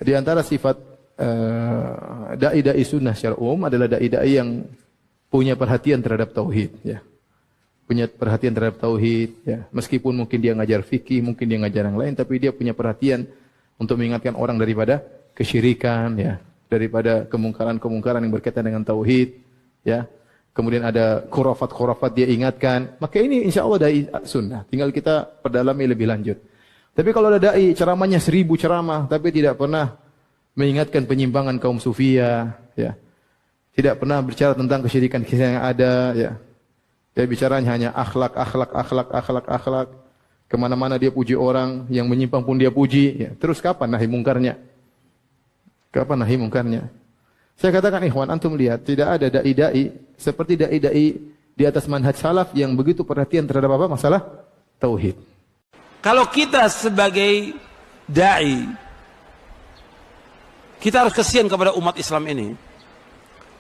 Di antara sifat dai-dai sunnah secara umum adalah dai-dai yang punya perhatian terhadap tauhid, ya. Punya perhatian terhadap tauhid, ya. Meskipun mungkin dia ngajar fikih, mungkin dia ngajar yang lain, tapi dia punya perhatian untuk mengingatkan orang daripada kesyirikan, ya, daripada kemungkaran-kemungkaran yang berkaitan dengan tauhid, ya. Kemudian ada khurafat-khurafat dia ingatkan. Maka ini insya Allah dai sunnah. Tinggal kita perdalami lebih lanjut. Tapi kalau ada dai ceramahnya 1000 ceramah, tapi tidak pernah mengingatkan penyimpangan kaum sufia, ya. Tidak pernah bicara tentang kesyirikan yang ada, ya. Dia bicaranya hanya akhlak. Kemana-mana dia puji orang, yang menyimpang pun dia puji, ya. Terus kapan nahi mungkarnya? Kapan nahi mungkarnya? Saya katakan ikhwan, antum lihat, tidak ada dai-dai seperti dai-dai di atas manhaj salaf yang begitu perhatian terhadap apa? Masalah tauhid. Kalau kita sebagai dai, kita harus kasihan kepada umat Islam ini.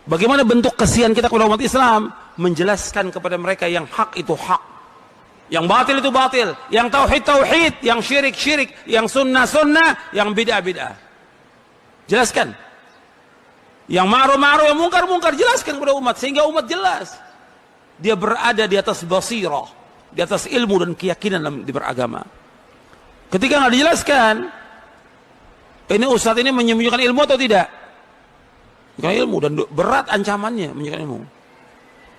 Bagaimana bentuk kasihan kita kepada umat Islam? Menjelaskan kepada mereka yang hak itu hak, yang batil itu batil, yang tauhid tauhid, yang syirik syirik, yang sunnah sunnah, yang bid'ah bid'ah. Jelaskan. Yang ma'ruf, yang mungkar, jelaskan kepada umat sehingga umat jelas. Dia berada di atas basirah, di atas ilmu dan keyakinan di beragama. Ketika nggak dijelaskan, ini ustadz ini menyembunyikan ilmu atau tidak? Bukan ilmu, dan berat ancamannya menyembunyikan ilmu.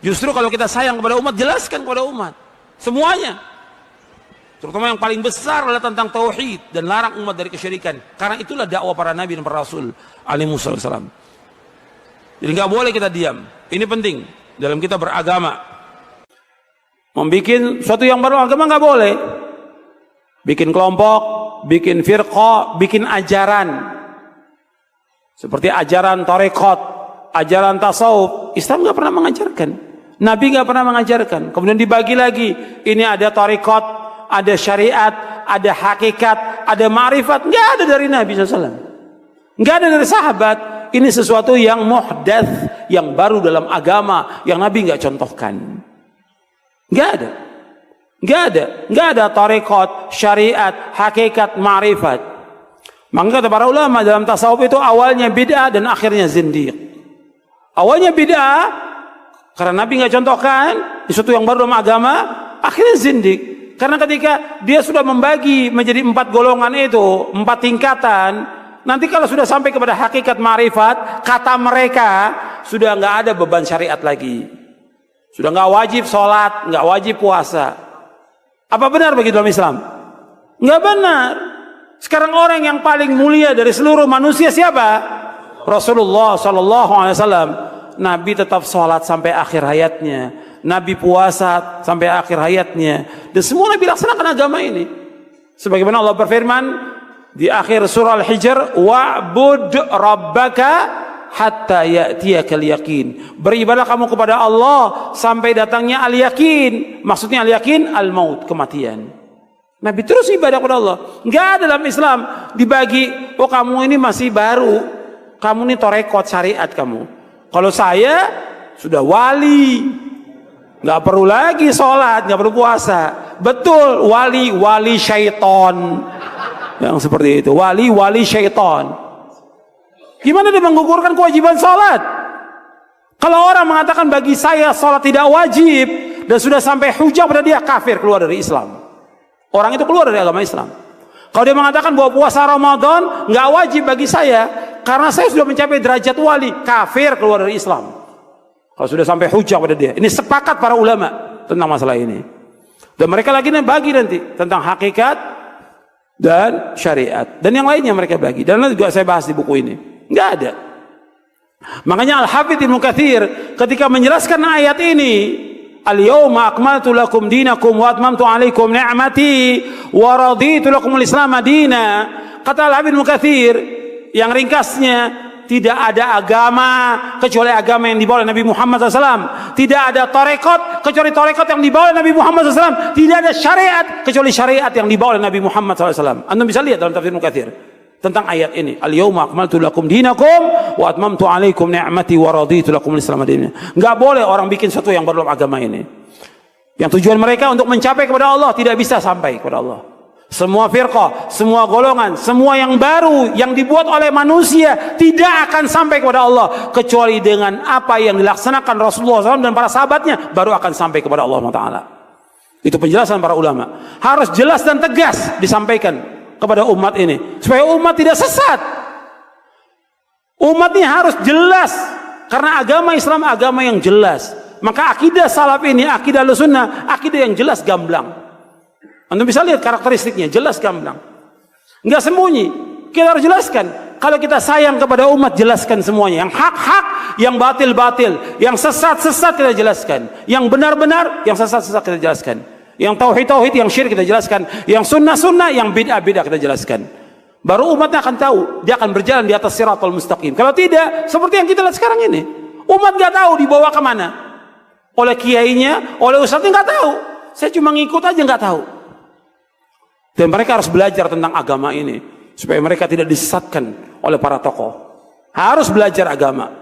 Justru kalau kita sayang kepada umat, jelaskan kepada umat semuanya. Terutama yang paling besar adalah tentang tauhid dan larang umat dari kesyirikan. Karena itulah dakwah para nabi dan para rasul alaihi wasallam. Jadi nggak boleh kita diam. Ini penting dalam kita beragama. Membikin suatu yang baru agama nggak boleh. Bikin kelompok, bikin firqah, bikin ajaran. Seperti ajaran tarekat, ajaran tasawuf. Islam nggak pernah mengajarkan. Nabi nggak pernah mengajarkan. Kemudian dibagi lagi. Ini ada tarekat, ada syariat, ada hakikat, ada ma'rifat. Nggak ada dari Nabi SAW. Nggak ada dari sahabat. Ini sesuatu yang muhdats, yang baru dalam agama, yang Nabi nggak contohkan. Nggak ada tarekat, syariat, hakikat, ma'rifat. Maka kata para ulama dalam tasawuf itu awalnya bid'ah dan akhirnya zindiq. Awalnya bid'ah karena Nabi nggak contohkan, sesuatu yang baru dalam agama, akhirnya zindiq. Karena ketika dia sudah membagi menjadi 4 golongan itu, 4 tingkatan. Nanti kalau sudah sampai kepada hakikat ma'rifat, kata mereka sudah nggak ada beban syariat lagi, sudah nggak wajib sholat, nggak wajib puasa. Apa benar begitu dalam Islam? Nggak benar. Sekarang orang yang paling mulia dari seluruh manusia siapa? Rasulullah Sallallahu Alaihi Wasallam. Nabi tetap sholat sampai akhir hayatnya, Nabi puasa sampai akhir hayatnya, dan semua Nabi laksanakan agama ini. Sebagaimana Allah berfirman di akhir surah Al-Hijr, wa'bud rabbaka hatta ya'tiyakal yaqin. Beribadah kamu kepada Allah sampai datangnya al-yaqin. Maksudnya al-yaqin al-maut, kematian. Nabi terus ibadah kepada Allah. Enggak ada dalam Islam dibagi, oh kamu ini masih baru, kamu ini tarekat syariat kamu. Kalau saya sudah wali, enggak perlu lagi sholat, enggak perlu puasa. Betul, wali syaitan. Yang seperti itu, wali syaitan. Gimana dia menggugurkan kewajiban salat? Kalau orang mengatakan bagi saya salat tidak wajib dan sudah sampai hujah pada dia, kafir, keluar dari Islam. Orang itu keluar dari agama Islam. Kalau dia mengatakan bahwa puasa Ramadan nggak wajib bagi saya karena saya sudah mencapai derajat wali, kafir, keluar dari Islam. Kalau sudah sampai hujah pada dia. Ini sepakat para ulama tentang masalah ini. Dan mereka lagi bagi nanti tentang hakikat dan syariat dan yang lainnya mereka bagi, dan nanti juga saya bahas di buku ini. Nggak ada. Makanya Al-Hafidz Ibnu Katsir ketika menjelaskan ayat ini, al-yawma akmaltu lakum dinakum wa atmamtu alaikum ni'mati wa raditu lakum al-islam madina. Kata Al-Hafidz Ibnu Katsir yang ringkasnya, tidak ada agama kecuali agama yang dibawa oleh Nabi Muhammad SAW. Tidak ada tarekat kecuali tarekat yang dibawa oleh Nabi Muhammad SAW. Tidak ada syariat kecuali syariat yang dibawa oleh Nabi Muhammad SAW. Anda bisa lihat dalam tafsir Ibnu Katsir tentang ayat ini. Al-yawma akmaltu lakum dinakum wa atmamtu alaikum ni'mati wa raditu lakum al-islam madina. Enggak boleh orang bikin sesuatu yang baru dalam agama ini. Yang tujuan mereka untuk mencapai kepada Allah tidak bisa sampai kepada Allah. semua firqah, semua golongan, semua yang baru yang dibuat oleh manusia tidak akan sampai kepada Allah kecuali dengan apa yang dilaksanakan Rasulullah SAW dan para sahabatnya baru akan sampai kepada Allah Taala. Itu penjelasan para ulama. Harus jelas dan tegas disampaikan kepada umat ini supaya umat tidak sesat. Umat ini harus jelas karena agama Islam agama yang jelas. Maka akidah salaf ini, akidah Ahlussunnah, akidah yang jelas gamblang. Anda bisa lihat karakteristiknya, jelas gamblang. Enggak sembunyi. Kita harus jelaskan. Kalau kita sayang kepada umat, jelaskan semuanya. Yang hak-hak, yang batil-batil, yang sesat-sesat kita jelaskan. Yang benar-benar, yang sesat-sesat kita jelaskan. Yang tauhid-tauhid, yang syirik kita jelaskan. Yang sunnah-sunnah, yang bid'ah-bid'ah kita jelaskan. Baru umatnya akan tahu, dia akan berjalan di atas siratal mustaqim. Kalau tidak, seperti yang kita lihat sekarang ini. Umat gak tahu dibawa kemana. Oleh kiainya, oleh ustadznya gak tahu. Saya cuma ngikut aja gak tahu. Dan mereka harus belajar tentang agama ini supaya mereka tidak disesatkan oleh para tokoh. Harus belajar agama.